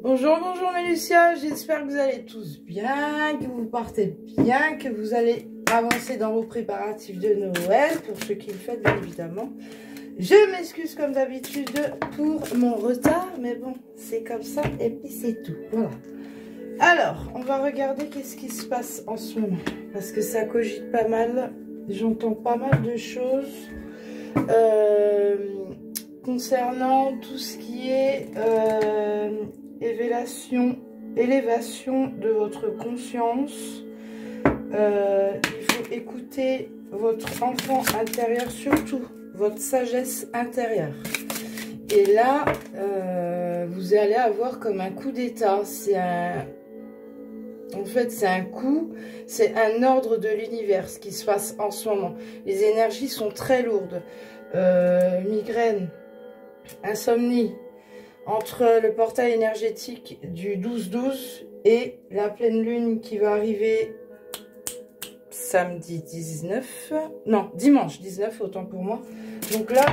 Bonjour, bonjour mes Lucia, j'espère que vous allez tous bien, que vous partez bien, que vous allez avancer dans vos préparatifs de Noël, pour ceux qui le font bien évidemment. Je m'excuse comme d'habitude pour mon retard, mais bon, c'est comme ça et puis c'est tout, voilà. Alors, on va regarder qu'est-ce qui se passe en ce moment, parce que ça cogite pas mal, j'entends pas mal de choses concernant tout ce qui est élévation de votre conscience. Il faut écouter votre enfant intérieur, surtout votre sagesse intérieure. Et là, vous allez avoir comme un coup d'état. En fait, c'est un coup, c'est un ordre de l'univers, ce qui se passe en ce moment. Les énergies sont très lourdes. Migraine, insomnie, entre le portail énergétique du 12-12 et la pleine lune qui va arriver samedi 19, non, dimanche 19, autant pour moi. Donc là,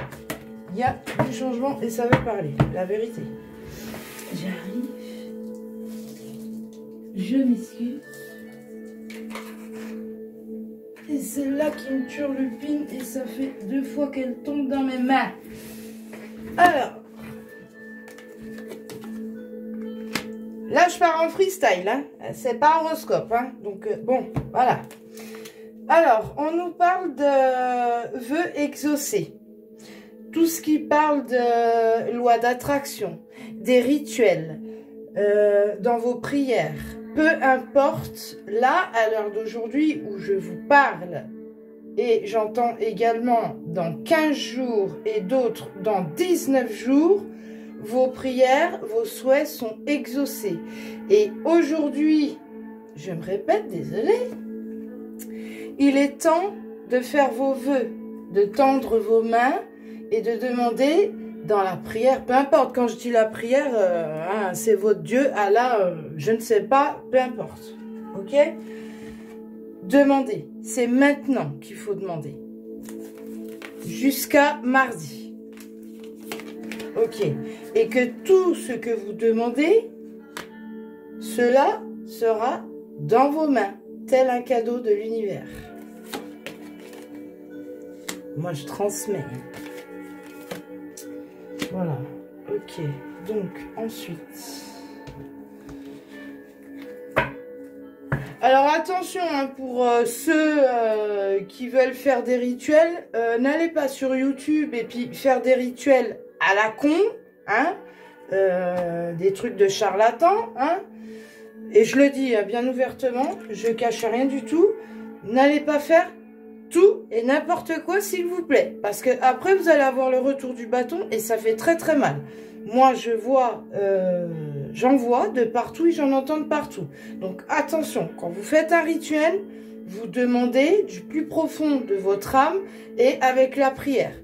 il y a du changement et ça veut parler, la vérité. J'arrive, je m'excuse. Et c'est là qui me turlupine et ça fait 2 fois qu'elle tombe dans mes mains. Alors, là, je pars en freestyle, hein. C'est pas horoscope, hein. Donc, bon, voilà. Alors, on nous parle de vœux exaucés. Tout ce qui parle de loi d'attraction, des rituels, dans vos prières. Peu importe, là, à l'heure d'aujourd'hui où je vous parle, et j'entends également dans 15 jours et d'autres dans 19 jours, vos prières, vos souhaits sont exaucés. Et aujourd'hui, je me répète, désolé, il est temps de faire vos vœux, de tendre vos mains et de demander dans la prière, peu importe, quand je dis la prière, hein, c'est votre Dieu, Allah, je ne sais pas, peu importe, ok? Demandez, c'est maintenant qu'il faut demander, jusqu'à mardi. Ok, et que tout ce que vous demandez, cela sera dans vos mains, tel un cadeau de l'univers. Moi, je transmets. Voilà, ok, donc ensuite... Alors attention, hein, pour ceux qui veulent faire des rituels, n'allez pas sur YouTube et puis faire des rituels à la con, hein, des trucs de charlatan, hein, et je le dis bien ouvertement, je cache rien du tout, n'allez pas faire tout et n'importe quoi s'il vous plaît, parce que après vous allez avoir le retour du bâton et ça fait très très mal. Moi je vois, j'en vois de partout et j'en entends de partout. Donc attention, quand vous faites un rituel, vous demandez du plus profond de votre âme et avec la prière.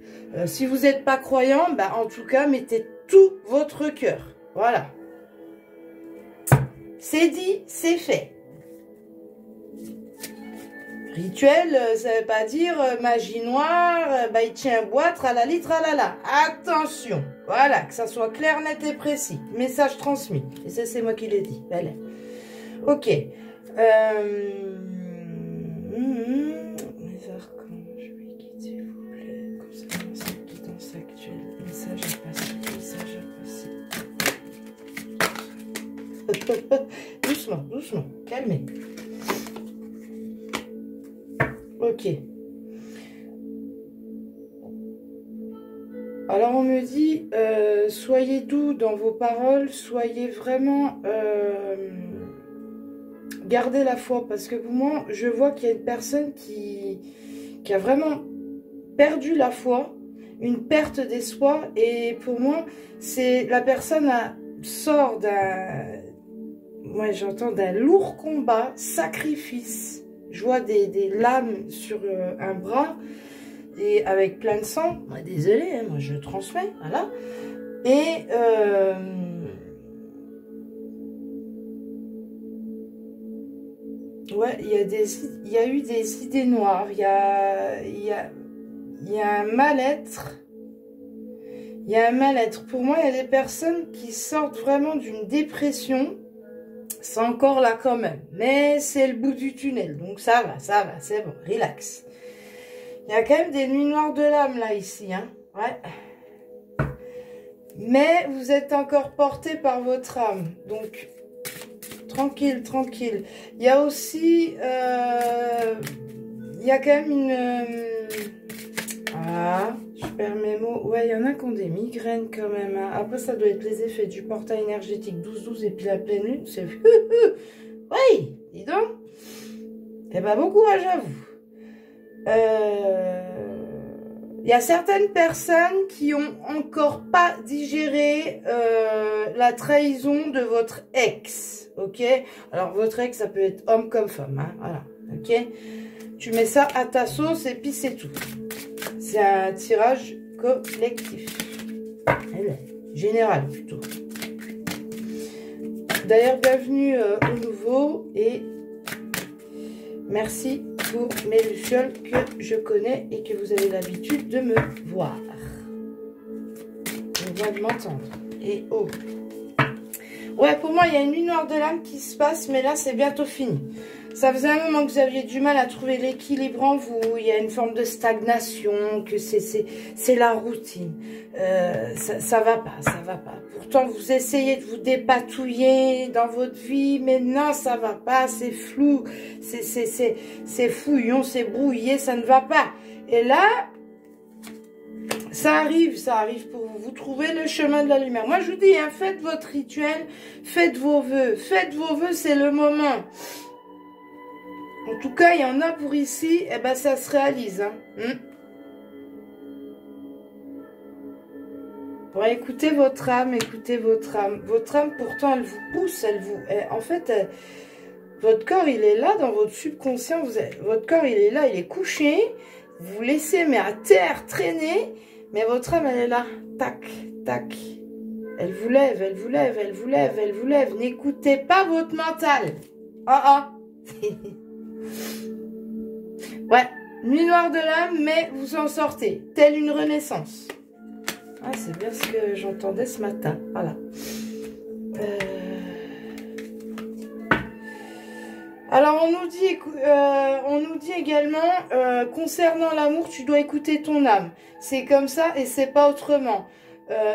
Si vous n'êtes pas croyant, bah, en tout cas mettez tout votre cœur. Voilà. C'est dit, c'est fait. Rituel, ça veut pas dire magie noire, bah il tient bois, tralali, tralala. Attention, voilà, que ça soit clair, net et précis. Message transmis. Et ça, c'est moi qui l'ai dit. Allez. Ok. Les archanges, je vais quitter, s'il vous plaît. Concernant cette guidance actuelle. Message à passer, message à passer. Doucement, doucement, calmez. Ok. Alors on me dit, soyez doux dans vos paroles, soyez vraiment, gardez la foi, parce que pour moi, je vois qu'il y a une personne qui a vraiment perdu la foi, une perte d'espoir, et pour moi, c'est la personne sort d'un, moi j'entends d'un lourd combat, sacrifice. Je vois des lames sur un bras et avec plein de sang. Moi, désolé, hein, moi je transmets, voilà. Et ouais, il y a eu des idées noires. Il y a un mal-être. Il y a un mal-être. Pour moi, il y a des personnes qui sortent vraiment d'une dépression. C'est encore là quand même. Mais c'est le bout du tunnel. Donc ça va, c'est bon. Relax. Il y a quand même des nuits noires de l'âme là, ici. Hein. Ouais. Mais vous êtes encore porté par votre âme. Donc, tranquille, tranquille. Il y a aussi... il y a quand même une... voilà, je perds mes mots. Ouais, il y en a qui ont des migraines quand même. Hein. Après, ça doit être les effets du portail énergétique 12-12 et puis la pleine lune. C'est... oui, dis donc. Eh ben, bon courage à vous. Il y a certaines personnes qui ont encore pas digéré la trahison de votre ex. Ok? Alors, votre ex, ça peut être homme comme femme. Hein, voilà. Ok? Tu mets ça à ta sauce et puis c'est tout. C'est un tirage collectif. Général plutôt. D'ailleurs, bienvenue au nouveau et merci pour mes lucioles que je connais et que vous avez l'habitude de me voir. On vient de m'entendre. Et oh. Ouais, pour moi, il y a une nuit noire de l'âme qui se passe, mais là, c'est bientôt fini. Ça faisait un moment que vous aviez du mal à trouver l'équilibre en vous. Il y a une forme de stagnation, que c'est la routine. Ça va pas, ça va pas. Pourtant, vous essayez de vous dépatouiller dans votre vie, mais non, ça va pas, c'est flou, c'est fouillon, c'est brouillé, ça ne va pas. Et là, ça arrive pour vous. Vous trouvez le chemin de la lumière. Moi, je vous dis, hein, faites votre rituel, faites vos vœux, c'est le moment. En tout cas, il y en a pour ici, et ben ça se réalise. Hein. Ouais, écoutez votre âme, écoutez votre âme. Votre âme, pourtant, elle vous pousse, en fait, votre corps, il est là dans votre subconscient. Votre corps, il est là, il est couché. Vous vous laissez, mais à terre, traîner. Mais votre âme, elle est là. Tac, tac. Elle vous lève, elle vous lève, elle vous lève, elle vous lève. N'écoutez pas votre mental. Ah, ah. Ouais, nuit noire de l'âme, mais vous en sortez, telle une renaissance. Ah, c'est bien ce que j'entendais ce matin, voilà. Alors, on nous dit également, concernant l'amour, tu dois écouter ton âme. C'est comme ça et c'est pas autrement.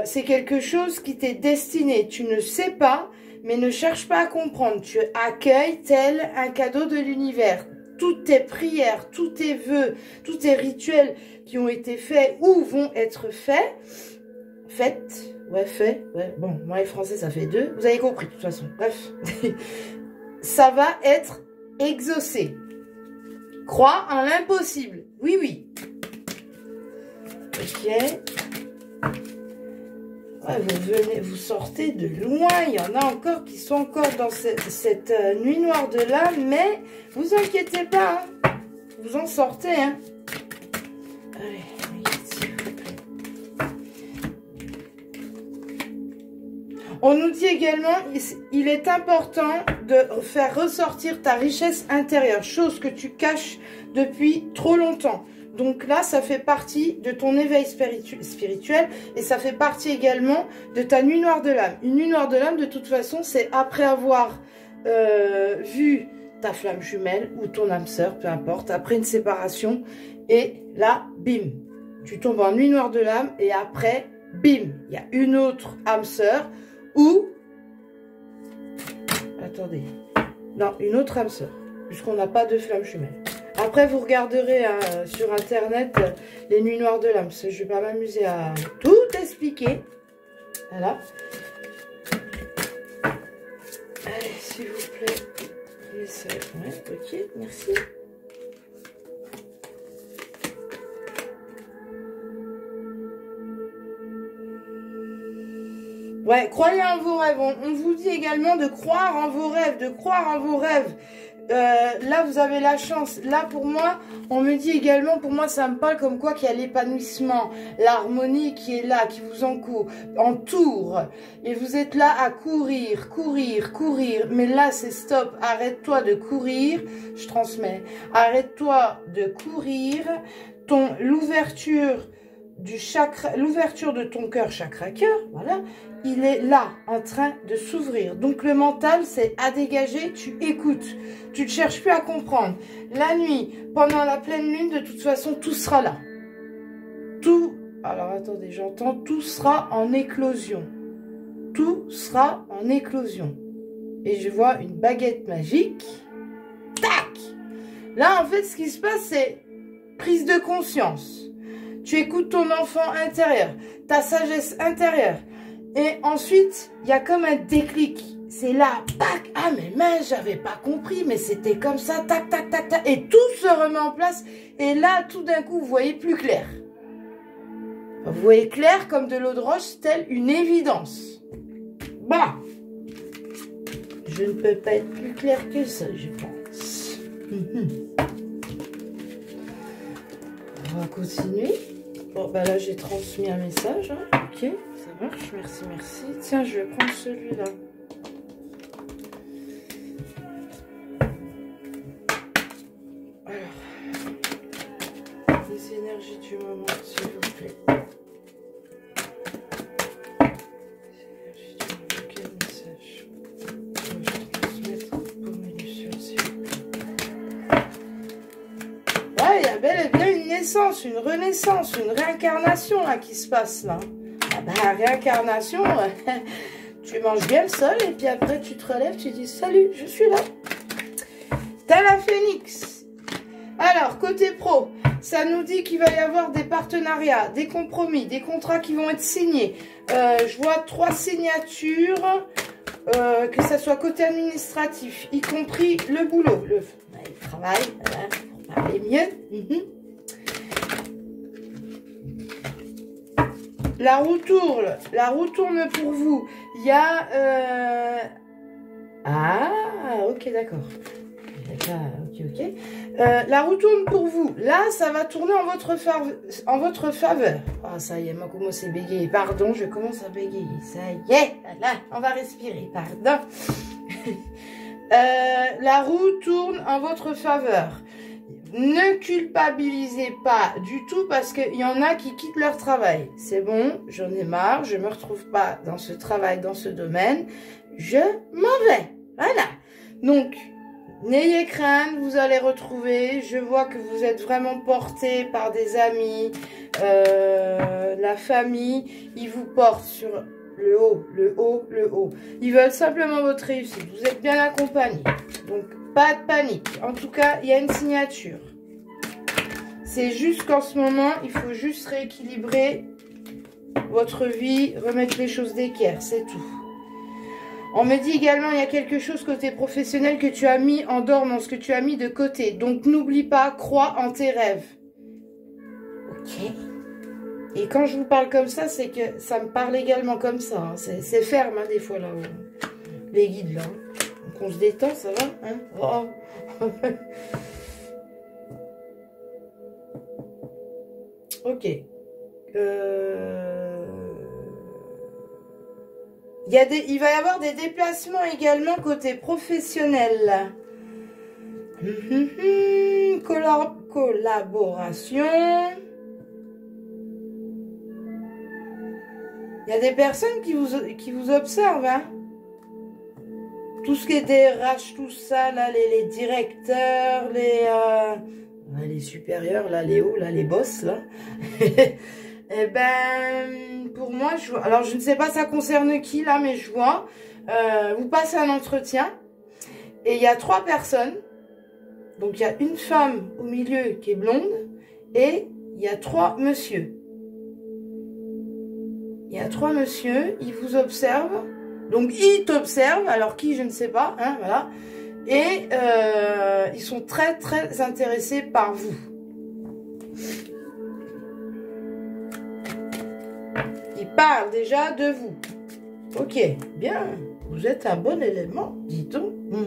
C'est quelque chose qui t'est destiné. Tu ne sais pas, mais ne cherche pas à comprendre. Tu accueilles tel un cadeau de l'univers. Toutes tes prières, tous tes vœux, tous tes rituels qui ont été faits ou vont être faits. Bon, moi les Français ça fait 2. Vous avez compris de toute façon. Bref. Ça va être exaucé. Crois en l'impossible. Oui, oui. Ok. Ouais, vous sortez de loin. Il y en a encore qui sont encore dans cette nuit noire de l'âme. Mais vous inquiétez pas. Hein. Vous en sortez. Hein. Allez, s'il vous plaît. On nous dit également, il est important de faire ressortir ta richesse intérieure. Chose que tu caches depuis trop longtemps. Donc là, ça fait partie de ton éveil spirituel et ça fait partie également de ta nuit noire de l'âme. Une nuit noire de l'âme, de toute façon, c'est après avoir vu ta flamme jumelle ou ton âme sœur, peu importe, après une séparation. Et là, bim, tu tombes en nuit noire de l'âme et après, bim, il y a une autre âme sœur ou... Attendez. Non, une autre âme sœur, puisqu'on n'a pas de flamme jumelle. Après, vous regarderez sur Internet les nuits noires de l'âme. Je ne vais pas m'amuser à tout expliquer. Voilà. Allez, s'il vous plaît. Ouais, ok, merci. Ouais, croyez en vos rêves. On vous dit également de croire en vos rêves, là, vous avez la chance. Là, pour moi, on me dit également, pour moi, ça me parle comme quoi qu'il y a l'épanouissement, l'harmonie qui est là, qui vous entoure. Et vous êtes là à courir. Mais là, c'est stop. Arrête-toi de courir. Je transmets. Arrête-toi de courir. L'ouverture du chakra, l'ouverture de ton cœur, chakra-cœur, voilà, il est là, en train de s'ouvrir. Donc le mental, c'est à dégager, tu écoutes. Tu ne cherches plus à comprendre. La nuit, pendant la pleine lune, de toute façon, tout sera là. Tout, alors attendez, j'entends, tout sera en éclosion. Tout sera en éclosion. Et je vois une baguette magique. Tac! Là, en fait, ce qui se passe, c'est prise de conscience. Tu écoutes ton enfant intérieur, ta sagesse intérieure. Et ensuite, il y a comme un déclic. C'est là, tac, ah mais mince, j'avais pas compris, mais c'était comme ça, tac, tac, tac, tac. Et tout se remet en place. Et là, tout d'un coup, vous voyez plus clair. Vous voyez clair comme de l'eau de roche, telle une évidence. Bah, je ne peux pas être plus clair que ça, je pense. On va continuer. Bon, bah là, j'ai transmis un message. Hein. Ok, ça marche. Merci, merci. Tiens, je vais prendre celui-là. Alors, les énergies du moment, s'il vous plaît. Les énergies du moment, quel message? Je vais transmettre pour mes lucioles, s'il vous plaît. Ouais, il y a bel et bien une naissance, une renaissance, une réincarnation là qui se passe là. Ah bah, réincarnation, tu manges bien le sol et puis après tu te relèves, tu dis salut, je suis là. T'as la phénix. Alors, côté pro, ça nous dit qu'il va y avoir des partenariats, des compromis, des contrats qui vont être signés. Je vois 3 signatures, que ça soit côté administratif, y compris le boulot. Le travail, voilà, pour parler mieux. La roue tourne pour vous. Il y a... Ah, ok, d'accord. Ok. La roue tourne pour vous. Là, ça va tourner en votre faveur. Ah, ça y est, moi, comment c'est bégayer. Pardon, je commence à bégayer. Ça y est, là, on va respirer. Pardon. La roue tourne en votre faveur. Ne culpabilisez pas du tout parce qu'il y en a qui quittent leur travail. C'est bon, j'en ai marre, je ne me retrouve pas dans ce travail, dans ce domaine. Je m'en vais. Voilà. Donc, n'ayez crainte, vous allez retrouver. Je vois que vous êtes vraiment porté par des amis, la famille. Ils vous portent sur le haut, le haut, le haut. Ils veulent simplement votre réussite. Vous êtes bien accompagné. Donc, pas de panique. En tout cas, il y a une signature. C'est juste qu'en ce moment, il faut juste rééquilibrer votre vie, remettre les choses d'équerre, c'est tout. On me dit également, il y a quelque chose côté professionnel que tu as mis en dormance, que tu as mis de côté. Donc, n'oublie pas, crois en tes rêves. Ok. Et quand je vous parle comme ça, c'est que ça me parle également comme ça. Hein. C'est ferme, hein, des fois, là. Les guides, là. Donc, on se détend, ça va hein oh. Ok. Il va y avoir des déplacements également côté professionnel. Collaboration. Il y a des personnes qui vous observent. Hein. Tout ce qui est DRH, tout ça, là, les directeurs, les supérieurs, là, les hauts, là, les boss, là. Eh ben, pour moi, alors je ne sais pas ça concerne qui, là, mais je vois, vous passez un entretien, et il y a 3 personnes, donc il y a une femme au milieu qui est blonde, et il y a 3 messieurs. Il y a 3 messieurs, ils vous observent, donc ils t'observent, alors qui, je ne sais pas, hein, voilà, et ils sont très, très intéressés par vous. Ils parlent déjà de vous. Ok, bien. Vous êtes un bon élément, dit-on. En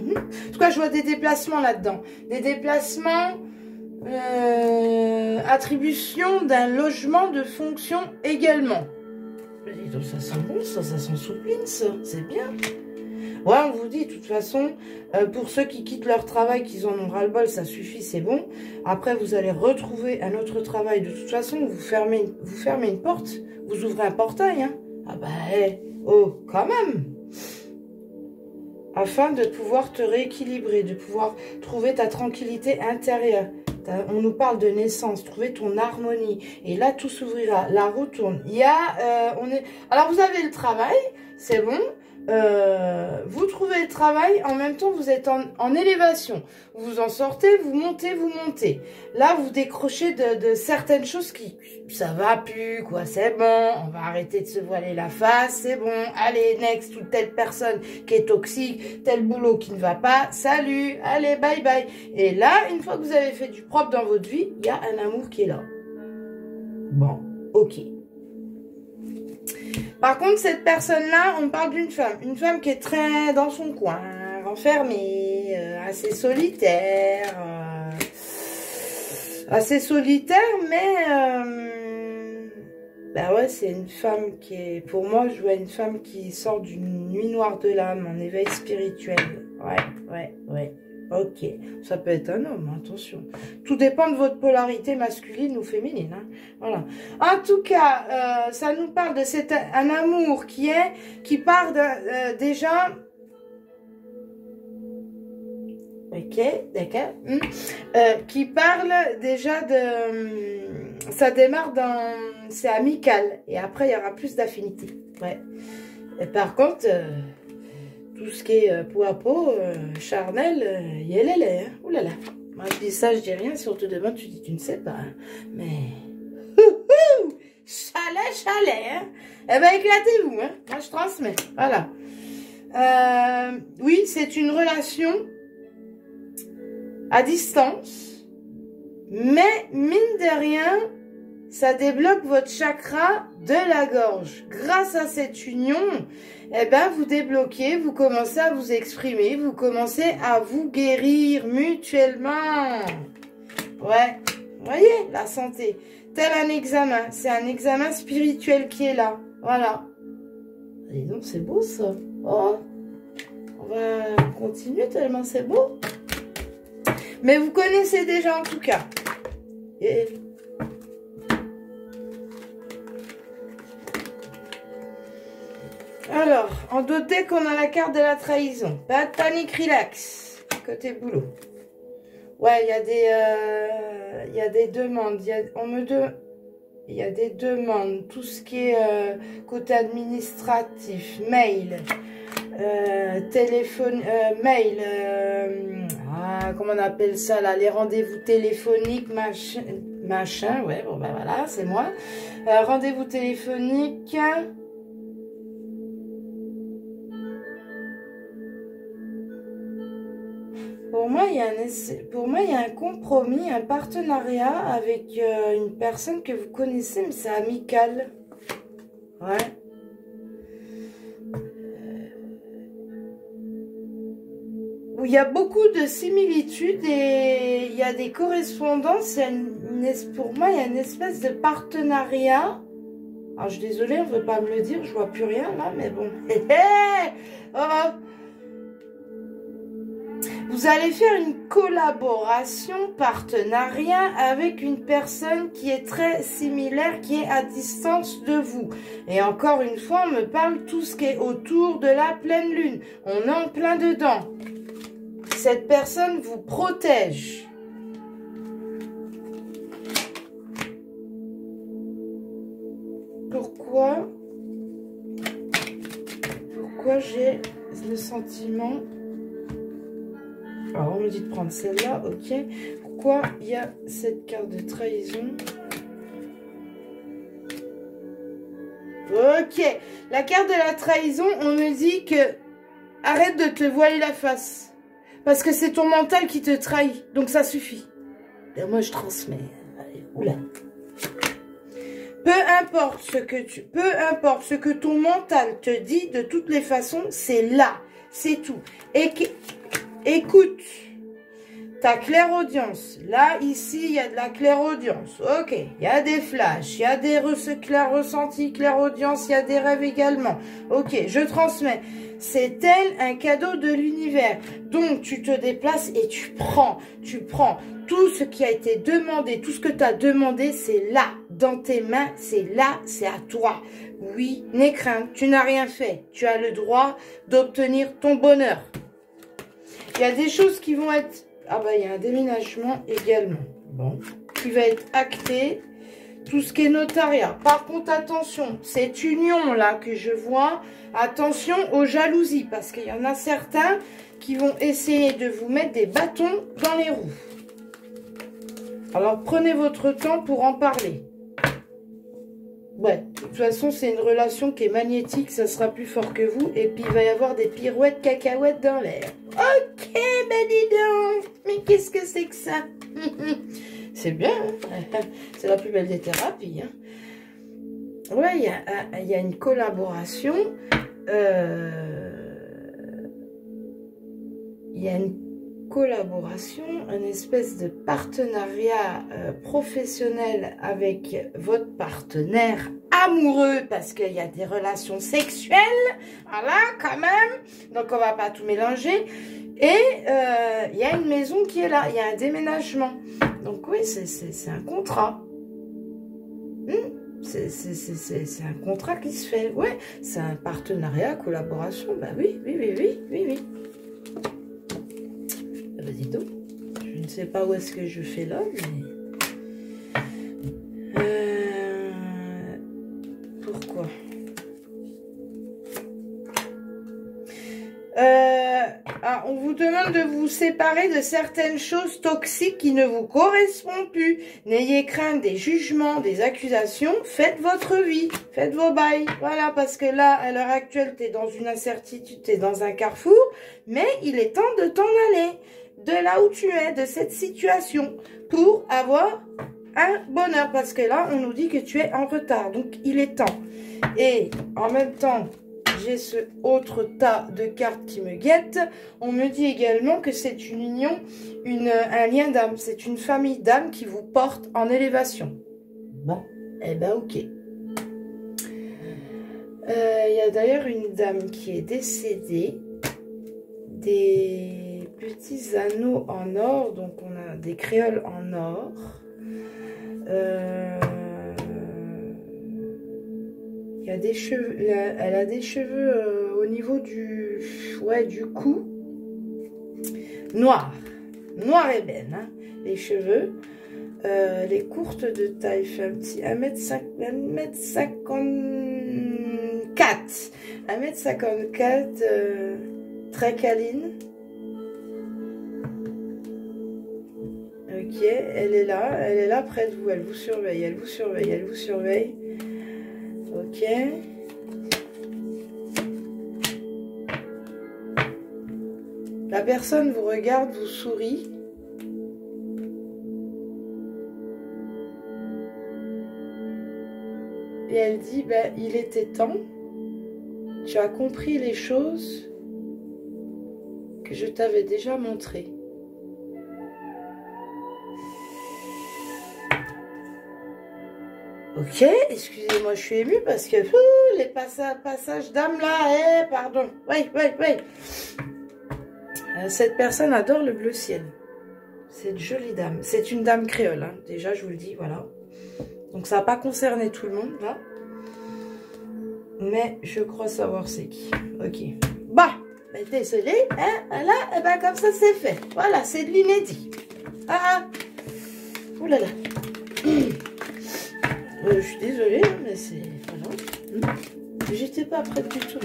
tout cas, je vois des déplacements là-dedans. Des déplacements, attribution d'un logement de fonction également. Dis donc, ça sent bon, ça sent soupline, ça. C'est bien. Ouais, on vous dit, de toute façon, pour ceux qui quittent leur travail, qu'ils en ont ras-le-bol, ça suffit, c'est bon. Après, vous allez retrouver un autre travail. De toute façon, vous fermez une porte, vous ouvrez un portail. Hein. Ah bah, oh, quand même. Afin de pouvoir te rééquilibrer, de pouvoir trouver ta tranquillité intérieure. On nous parle de naissance, trouver ton harmonie. Et là, tout s'ouvrira. La roue tourne. Il y a, Alors, vous avez le travail, c'est bon. Vous trouvez le travail, en même temps, vous êtes en élévation. Vous en sortez, vous montez, vous montez. Là, vous décrochez de certaines choses qui, ça va plus, quoi, c'est bon, on va arrêter de se voiler la face, c'est bon, allez, next, ou telle personne qui est toxique, tel boulot qui ne va pas, salut, allez, bye bye. Et là, une fois que vous avez fait du propre dans votre vie, il y a un amour qui est là. Bon, ok. Par contre, cette personne-là, on parle d'une femme. Une femme qui est très dans son coin, renfermée, assez solitaire. Assez solitaire, mais... bah ouais, c'est une femme qui est... Pour moi, je vois une femme qui sort d'une nuit noire de l'âme, en éveil spirituel. Ouais. Ok, ça peut être un homme, attention. Tout dépend de votre polarité masculine ou féminine. Hein. Voilà. En tout cas, ça nous parle de un amour qui part déjà. Ok, d'accord. Qui parle déjà de. Ça démarre dans. C'est amical. Et après, il y aura plus d'affinité. Ouais. Et par contre. Tout ce qui est peau à peau, charnel, yélélé, hein. Ouh là là. Moi, je dis ça, je dis rien. Si on te demande, tu dis, tu ne sais pas. Hein. Mais... Chalet, hein. Eh ben, éclatez-vous, hein. Moi, je transmets. Voilà. Oui, c'est une relation à distance. Mais, mine de rien, ça débloque votre chakra de la gorge. Grâce à cette union, eh ben, vous débloquez, vous commencez à vous exprimer, vous commencez à vous guérir mutuellement. Ouais, vous voyez, la santé. Tel un examen, c'est un examen spirituel qui est là. Voilà. Et donc, c'est beau ça. Oh, on va continuer tellement c'est beau. Mais vous connaissez déjà en tout cas. Et... alors, en doté qu'on a la carte de la trahison. Pas de panique, relax. Côté boulot. Ouais, il y a des demandes. Il y a des demandes. Tout ce qui est côté administratif. Mail. Téléphone. Mail. Comment on appelle ça là? Les rendez-vous téléphoniques, machin. Ouais, bon ben voilà, c'est moi. Rendez-vous téléphonique. Pour moi, il y a un compromis, un partenariat avec une personne que vous connaissez, mais c'est amical. Ouais. Où il y a beaucoup de similitudes et il y a des correspondances. Pour moi, il y a une espèce de partenariat. Alors, je suis désolée, on ne veut pas me le dire, je vois plus rien là, mais bon. Oh. Vous allez faire une collaboration, partenariat avec une personne qui est très similaire, qui est à distance de vous. Et encore une fois, on me parle tout ce qui est autour de la pleine lune. On est en plein dedans. Cette personne vous protège. Pourquoi j'ai le sentiment... alors, on me dit de prendre celle-là, ok. Pourquoi il y a cette carte de trahison? Ok. La carte de la trahison, on me dit que arrête de te voiler la face. Parce que c'est ton mental qui te trahit. Donc ça suffit. Et moi, je transmets. Allez, oula. Peu importe ce que ton mental te dit, de toutes les façons, c'est là. C'est tout. Et écoute, ta clairaudience. Là, ici, il y a de la clairaudience. Ok, il y a des flashs, il y a des ressentis, clairaudience, il y a des rêves également. Ok, je transmets. C'est tel un cadeau de l'univers. Donc, tu te déplaces et tu prends. Tout ce qui a été demandé, tout ce que tu as demandé, c'est là, dans tes mains, c'est là, c'est à toi. Oui, n'aie crainte, tu n'as rien fait. Tu as le droit d'obtenir ton bonheur. Il y a des choses qui vont être... Ah bah, il y a un déménagement également. Bon, qui va être acté. Tout ce qui est notariat. Par contre, attention, cette union-là que je vois, attention aux jalousies, parce qu'il y en a certains qui vont essayer de vous mettre des bâtons dans les roues. Alors, prenez votre temps pour en parler. Ouais, de toute façon, c'est une relation qui est magnétique, ça sera plus fort que vous, et puis il va y avoir des pirouettes cacahuètes dans l'air. Ok, ben dis donc, mais qu'est-ce que c'est que ça? C'est bien, hein. C'est la plus belle des thérapies. Hein. Ouais, il y a une collaboration. Il y a une collaboration, une espèce de partenariat professionnel avec votre partenaire amoureux, parce qu'il y a des relations sexuelles, voilà, quand même. Donc, on va pas tout mélanger. Et il y a une maison qui est là, il y a un déménagement. Donc oui, c'est un contrat. C'est un contrat qui se fait. Ouais, c'est un partenariat, collaboration. Bah oui. Ah bah dis donc, je ne sais pas où est-ce que je fais là, mais... Pourquoi? On vous demande de vous séparer de certaines choses toxiques qui ne vous correspondent plus. N'ayez crainte des jugements, des accusations. Faites votre vie, faites vos bails. Voilà, parce que là, à l'heure actuelle, tu es dans une incertitude, tu es dans un carrefour. Mais il est temps de t'en aller de là où tu es, de cette situation, pour avoir un bonheur. Parce que là, on nous dit que tu es en retard. Donc, il est temps. Et en même temps... j'ai ce autre tas de cartes qui me guettent. On me dit également que c'est une union, un lien d'âme. C'est une famille d'âme qui vous porte en élévation. Bon, eh ben ok. Il y a d'ailleurs une dame qui est décédée. Des petits anneaux en or. Donc on a des créoles en or. Il y a des cheveux, elle a des cheveux au niveau du cou. Noir ébène, hein, les cheveux. Les courtes de taille, fait un petit 1m54, très câline. Ok, elle est là près de vous, elle vous surveille. Ok. La personne vous regarde, vous sourit. Et elle dit, ben, il était temps. Tu as compris les choses que je t'avais déjà montrées. Ok, excusez-moi, je suis émue parce que les passages d'âme là, pardon. Oui. Cette personne adore le bleu ciel. Cette jolie dame. C'est une dame créole, hein. Déjà, je vous le dis, voilà. Donc, ça n'a pas concerné tout le monde, là. Mais je crois savoir c'est qui. Ok. Bah, ben, désolé, hein. Là, ben, comme ça, c'est fait. Voilà, c'est de l'inédit. Ouh là là. Je suis désolée, mais c'est... Voilà. J'étais pas prête du tout.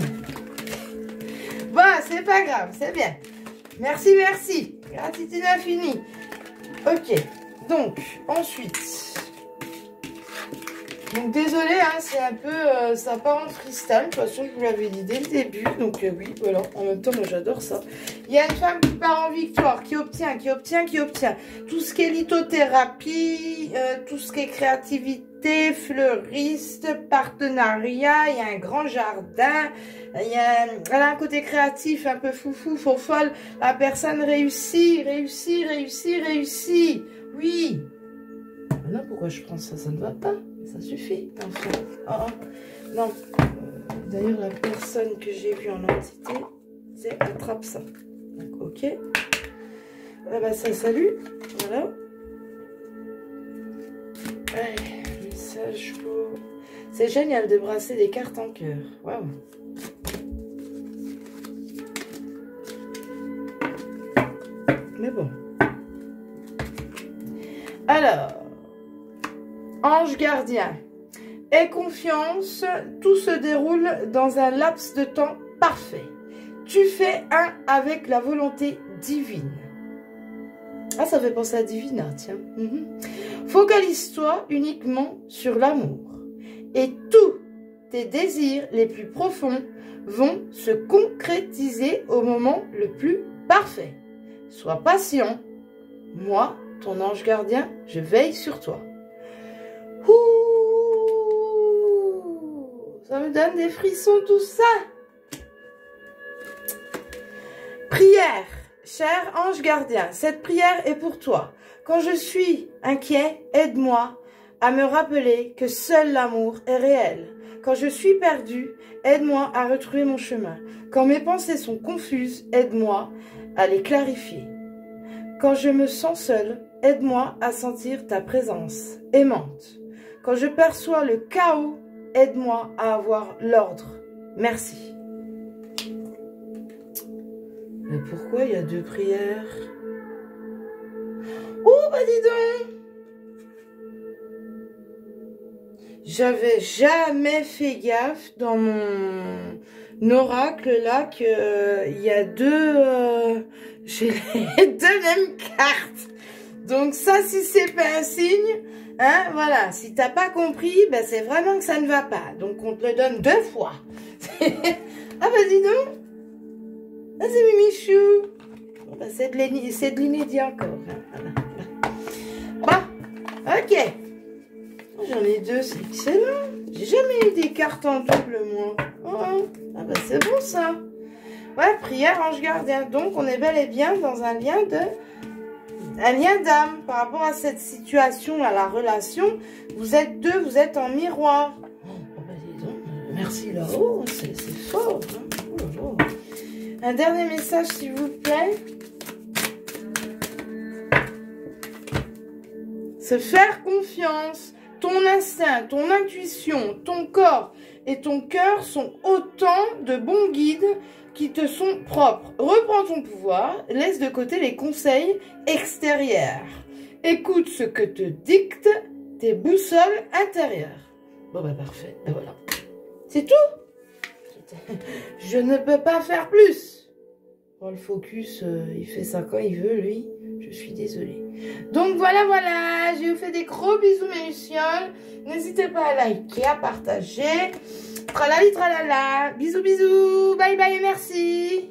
Bon, c'est pas grave, c'est bien. Merci. Gratitude infinie. Ok. Donc, ensuite... Donc désolé, hein, c'est un peu, ça part en freestyle. De toute façon, je vous l'avais dit dès le début. Donc oui, voilà. En même temps, moi j'adore ça. Il y a une femme qui part en victoire, qui obtient. Tout ce qui est lithothérapie, tout ce qui est créativité, fleuriste, partenariat. Il y a un grand jardin. Elle a un côté créatif, un peu foufou, folle. La personne réussit. Oui. Non, pourquoi je prends ça? Ça ne va pas. Ça suffit. Enfin, non. D'ailleurs, la personne que j'ai vue en entité, c'est attrape ça. Donc, ok. Ah bah ça, salut. Voilà. Allez, message pour... C'est génial de brasser des cartes en cœur. Waouh. Mais bon. Alors... Ange gardien, aie confiance, tout se déroule dans un laps de temps parfait. Tu fais un avec la volonté divine. Ah, ça fait penser à Divina, tiens. Focalise-toi uniquement sur l'amour. Et tous tes désirs les plus profonds vont se concrétiser au moment le plus parfait. Sois patient. Moi, ton ange gardien, je veille sur toi. Ça me donne des frissons tout ça. Prière, cher ange gardien, cette prière est pour toi. Quand je suis inquiet, aide-moi à me rappeler que seul l'amour est réel. Quand je suis perdu, aide-moi à retrouver mon chemin. Quand mes pensées sont confuses, aide-moi à les clarifier. Quand je me sens seule, aide-moi à sentir ta présence aimante. Quand je perçois le chaos, aide-moi à avoir l'ordre. Merci. Mais pourquoi il y a deux prières? Oh, bah dis donc! J'avais jamais fait gaffe dans mon oracle là qu'il y a deux... j'ai les deux mêmes cartes. Donc ça, si c'est pas un signe... Hein, voilà, si t'as pas compris, ben c'est vraiment que ça ne va pas. Donc on te le donne 2 fois. Ah bah dis donc. Ah c'est Mimichou. Bon, bah, c'est de l'inédit encore. Hein, voilà. Bon, ok. J'en ai 2, c'est excellent. J'ai jamais eu des cartes en double, moi. Oh, ah bah c'est bon ça. Ouais, prière ange gardien. Donc on est bel et bien dans un lien d'âme par rapport à cette situation, à la relation. Vous êtes deux, vous êtes en miroir. Oh, bah dis donc, merci là-haut, c'est fort. Hein. Oh là là. Un dernier message, s'il vous plaît. Se faire confiance. Ton instinct, ton intuition, ton corps et ton cœur sont autant de bons guides qui te sont propres. Reprends ton pouvoir, laisse de côté les conseils extérieurs. Écoute ce que te dictent tes boussoles intérieures. Bon bah parfait, ben voilà. C'est tout. Je ne peux pas faire plus. Bon, le focus, il fait ça quand il veut, lui. Je suis désolée. Donc voilà, je vous fais des gros bisous mes lucioles. N'hésitez pas à liker, à partager. Tralali tralala. Bisous, bisous. Bye bye et merci.